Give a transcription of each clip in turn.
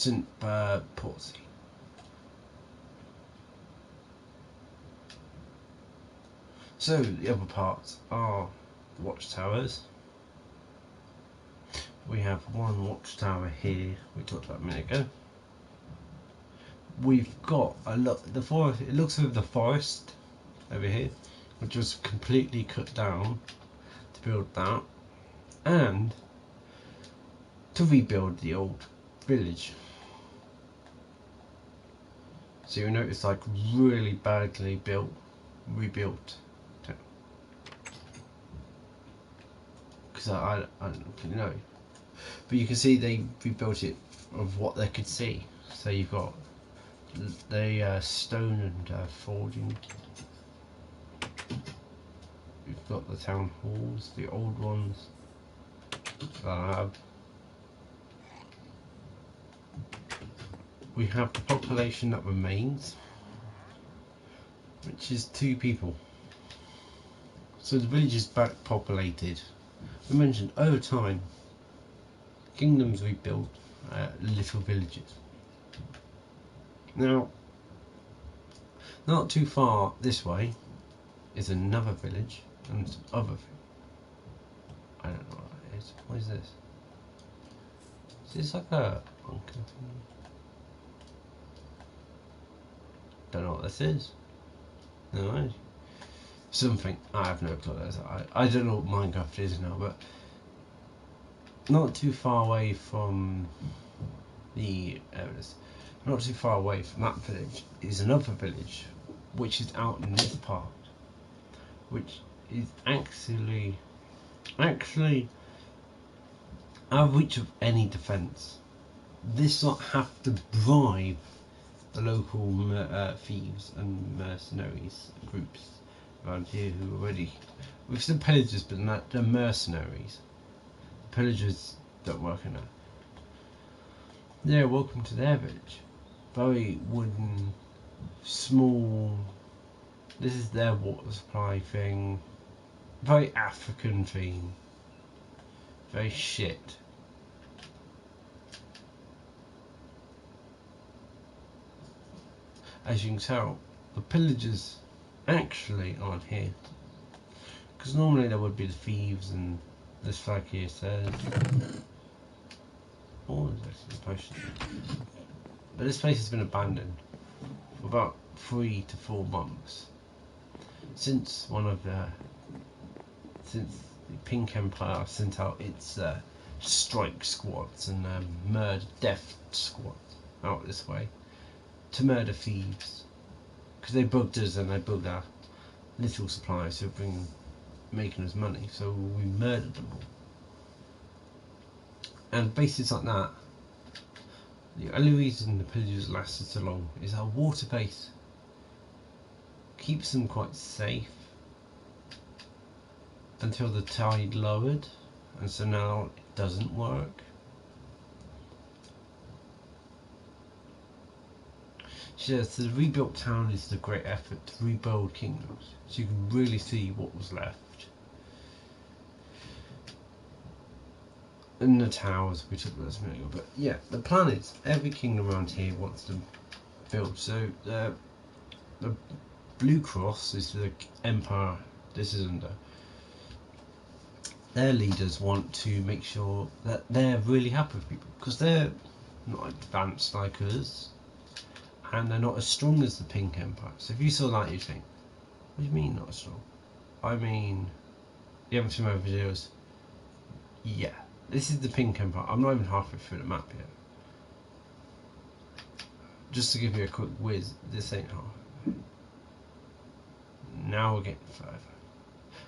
St. Portsea. So the other parts are the Watchtowers. We have one watchtower here we talked about a minute ago. We've got a look. The forest. It looks like the forest over here, which was completely cut down to build that, and to rebuild the old village. So you notice, like, really badly rebuilt. Because I don't really know, but you can see they rebuilt it of what they could see. So you've got the stone and forging. We've got the town halls, the old ones. We have the population that remains, which is 2 people. So the village is back populated. We mentioned over time, kingdoms rebuilt little villages. Now, not too far this way is another village and some other thing. I don't know what that is. What is this? Is this like a bunker thing? Don't know what this is. No, something. I have no clue. I don't know what Minecraft is now, but not too far away from the areas. Not too far away from that village is another village, which is out in this part, which is actually out of reach of any defence. This not have to bribe the local thieves and mercenaries groups around here who already. We've seen pillagers, but not the mercenaries. Pillagers don't work in that. Yeah, welcome to their village. Very wooden, small. This is their water supply thing. Very African theme. Very shit. As you can tell, the pillagers actually aren't here. Because normally there would be the thieves, and this flag here says. Oh, there's actually a potion. But this place has been abandoned for about 3 to 4 months since since the Pink Empire sent out its strike squads and murder death squads out this way to murder thieves, because they bugged us and they bugged our little supplies to making us money, so we murdered them all. And bases like that, the only reason the pillagers lasted so long is our water base keeps them quite safe until the tide lowered, and so now it doesn't work. So the rebuilt town is the great effort to rebuild kingdoms, so you can really see what was left. And the towers we took this a minute ago, but yeah, the plan is every kingdom around here wants to build. So the Blue Cross is the empire this is under. Their leaders want to make sure that they're really happy with people, because they're not advanced like us, and they're not as strong as the Pink Empire. So if you saw that, you'd think, what do you mean not as strong? I mean, you haven't seen my videos? Yeah. This is the Pink Empire. I'm not even halfway through the map yet. Just to give you a quick whiz, this ain't half. Now we're getting further.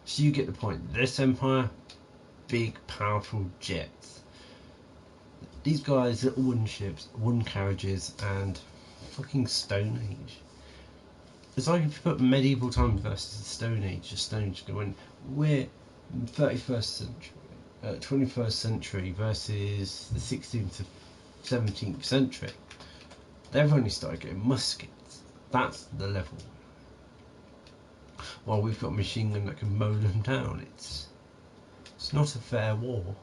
So you get the point. This empire, big, powerful jets. These guys, little wooden ships, wooden carriages, and fucking Stone Age. It's like if you put medieval times versus the Stone Age. The Stone Age going, we're 31st century. 21st century versus the 16th to 17th century. They've only started getting muskets. That's the level. While we've got a machine gun that can mow them down. It's not a fair war.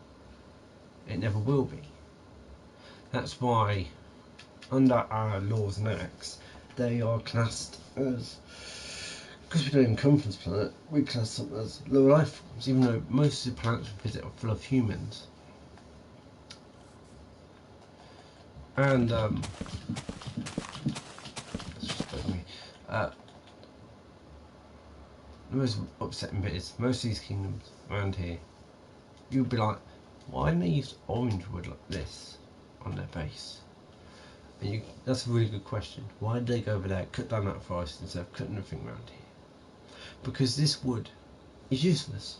It never will be. That's why under our laws and acts, they are classed as, because we don't even come from this planet, we class them as low life forms, even though most of the planets we visit are full of humans. And the most upsetting bit is most of these kingdoms around here, you'd be like, why didn't they use orange wood like this on their base? And that's a really good question. Why did they go over there, cut down that forest instead of cutting everything around here? Because this wood is useless.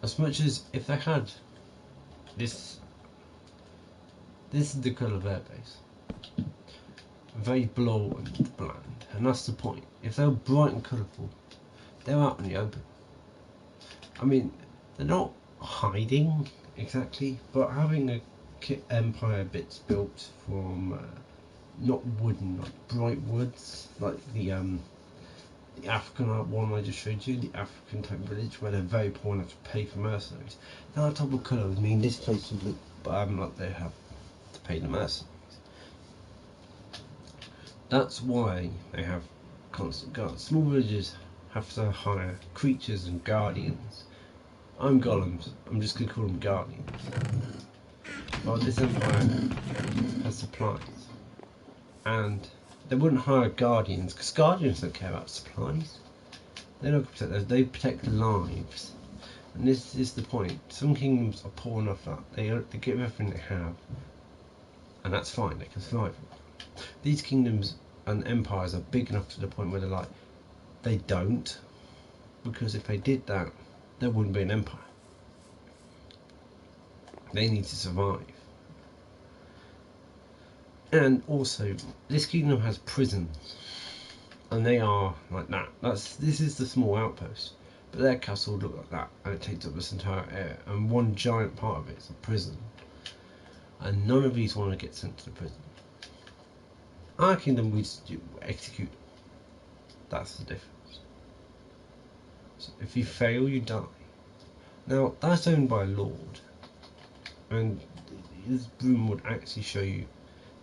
As much as if they had this is the colour of their base. Very blue and bland, and that's the point. If they were bright and colourful, they're out in the open. I mean, they're not hiding exactly, but having a empire bits built from not wooden, like bright woods, like the African one I just showed you, the African type village where they're very poor enough to pay for mercenaries. That type of colour would mean this place would look like they have to pay the mercenaries. That's why they have constant guards. Small villages have to hire creatures and guardians. I'm golems, I'm just going to call them guardians. Well, this empire has supplies, and they wouldn't hire guardians because guardians don't care about supplies. They don't protect those, they protect lives. And this is the point. Some kingdoms are poor enough that they give everything they have, and that's fine, they can survive. These kingdoms and empires are big enough to the point where they're like, they don't, because if they did that, there wouldn't be an empire. They need to survive. And also, this kingdom has prisons, and they are like that. This is the small outpost, but their castle look like that, and it takes up this entire area, and one giant part of it is a prison. And none of these want to get sent to the prison. Our kingdom, we just execute. That's the difference. So if you fail, you die. Now, that's owned by a lord, and his room would actually show you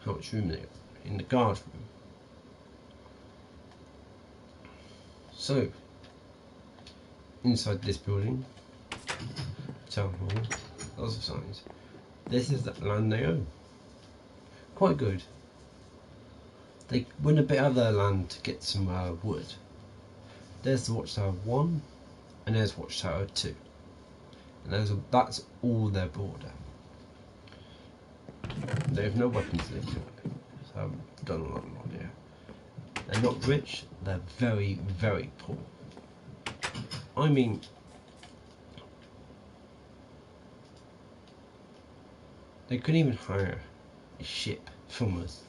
how much room they are in the guard room. So, inside this building, town hall, lots of signs. This is the land they own. Quite good. They went a bit out of their land to get some wood. There's the Watchtower 1, and there's Watchtower 2. And that's all their border. They have no weapons in it, so I haven't done a lot here. They're not rich, they're very, very poor. I mean, they couldn't even hire a ship from us.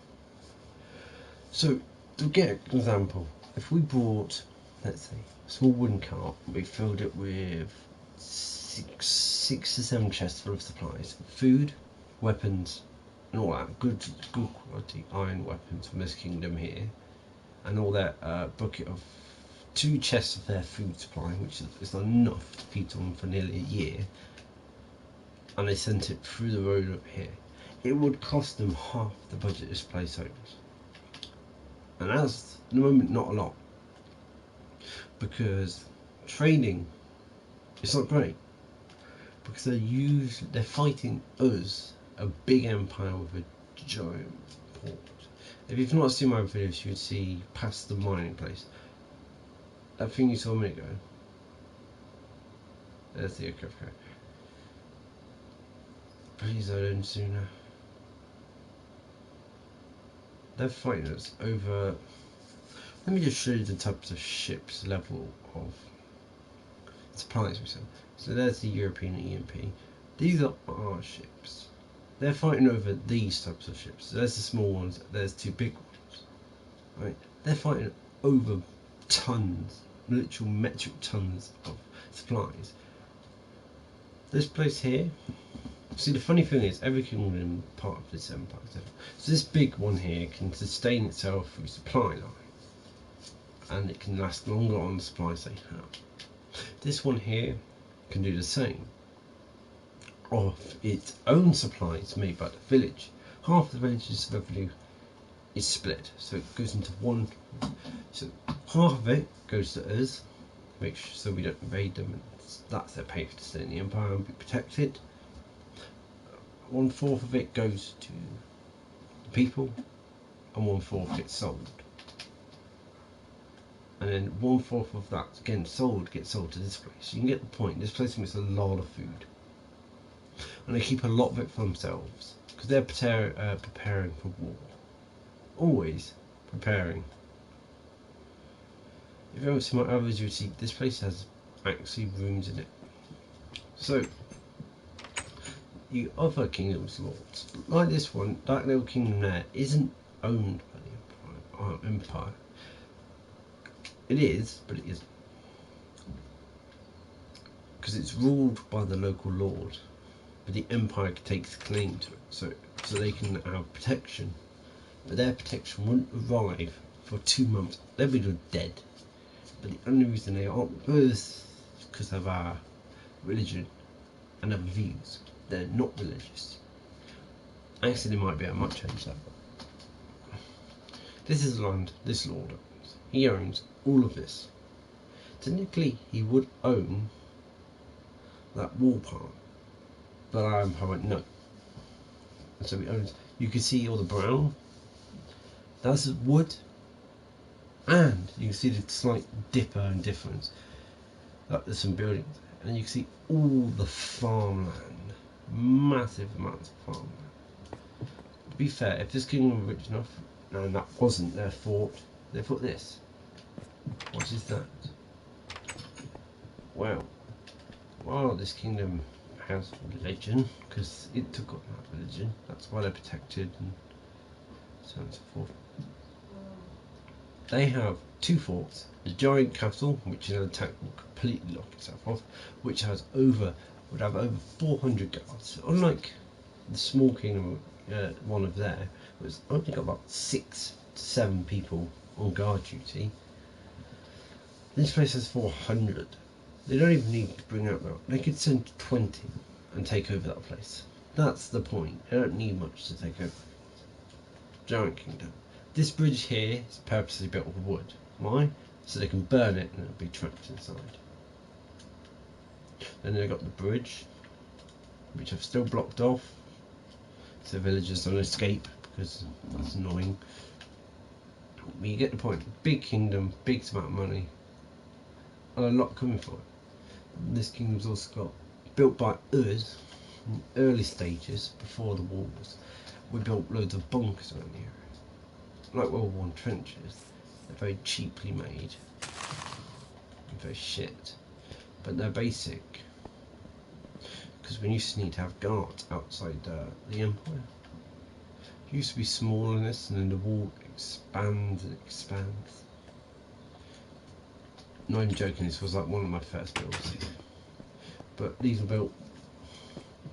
So, to get an example, if we brought, let's say, a small wooden cart, we filled it with six to seven chests full of supplies, food, weapons, and all that good quality iron weapons from this kingdom here, and all that bucket of 2 chests of their food supply, which is enough to feed them for nearly a year, and they sent it through the road up here. It would cost them half the budget this place owns. And that's, at the moment, not a lot, because trading is not great, because they're fighting us, a big empire with a giant port. If you've not seen my videos, you would see past the mining place. That thing you saw a minute ago, there's the okay. Please load in sooner. They're fighting us over. Let me just show you the types of ships level of supplies we sell. So there's the European EMP. These are our ships. They're fighting over these types of ships. So there's the small ones, there's 2 big ones. Right? They're fighting over tons, literal metric tons of supplies. This place here, see, the funny thing is, every kingdom part of this empire is different. So this big one here can sustain itself through supply line, and it can last longer on the supplies they have. This one here can do the same of its own supplies made by the village, half the village's revenue is split, so it goes into one. So half of it goes to us, make sure so we don't invade them, and that's their pay to stay in the empire and be protected. 1/4 of it goes to the people, and 1/4 gets sold. And then 1/4 of that gets sold to this place. You can get the point. This place makes a lot of food, and they keep a lot of it for themselves because they're preparing for war. Always preparing. If you ever see my others, you'll see this place has actually rooms in it. So the other kingdom's lords, like this one, that little kingdom there, isn't owned by the empire. It is, but it isn't, because it's ruled by the local lord, but the empire takes claim to it, so they can have protection. But their protection wouldn't arrive for 2 months. They'll be dead. But the only reason they aren't is because of our religion and other views. They're not religious. Actually, they might be. I might change that. This is land this lord owns. He owns all of this. Technically, he would own that wall part, but our empire went no. And so he owns. You can see all the brown. That's wood, and you can see the slight dipper and difference. Like there's some buildings, and you can see all the farmland, massive amounts of farmland. To be fair, if this kingdom were rich enough, and that wasn't their fort, they put this. What is that? Well, while this kingdom has religion, because it took on that religion, that's why they're protected and so on and so forth. They have 2 forts, a giant castle, which in an attack will completely lock itself off, which would have over 400 guards. Unlike the small kingdom, one of there, was only got about 6 to 7 people on guard duty. This place has 400. They don't even need to bring out that. They could send 20 and take over that place. That's the point. They don't need much to take over. Giant kingdom. This bridge here is purposely built with wood. Why? So they can burn it and it'll be trapped inside. Then they've got the bridge, which I've still blocked off, so villagers don't escape, because that's annoying. But you get the point. Big kingdom, big amount of money, and a lot coming for it. And this kingdom's also got, built by us in early stages before the wars. We built loads of bunkers around the area. Like World War I trenches, they're very cheaply made and very shit, but they're basic because we used to need to have guards outside the empire. It used to be smaller than this, and then the wall expands and expands. Not even joking, this was like one of my first builds, but these were built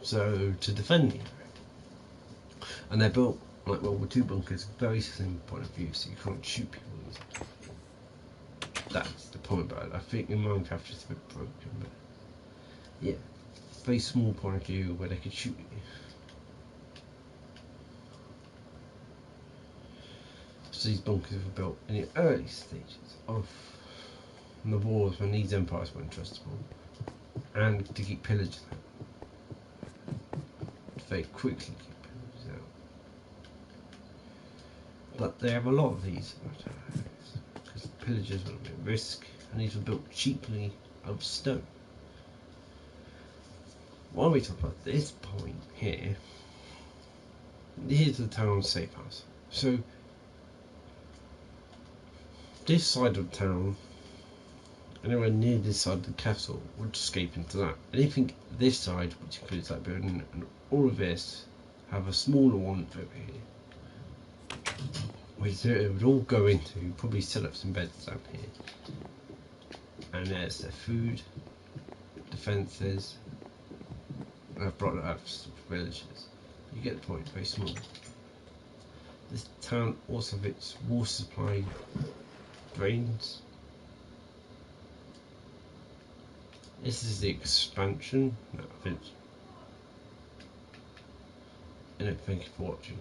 so to defend the area, and they're built like World War II bunkers, very slim point of view, so you can't shoot people. That's the point about it. I think in Minecraft it's a bit broken, but yeah, very small point of view where they could shoot you. So these bunkers were built in the early stages of the wars when these empires were untrustable, and to keep pillagers out. Very quickly keep pillagers out. But they have a lot of these because the pillagers were at risk, and these were built cheaply of stone. While we talk about this point here, here's the town safe house. So this side of town, anywhere near this side of the castle, would escape into that. Anything this side, which includes that building, and all of this, have a smaller one over here, which it would all go into. Probably set up some beds down here, and there's their food, defences. I've brought it up for villages. You get the point. Very small. This town also has its water supply drains. This is the expansion. No, I think. And thank you for watching.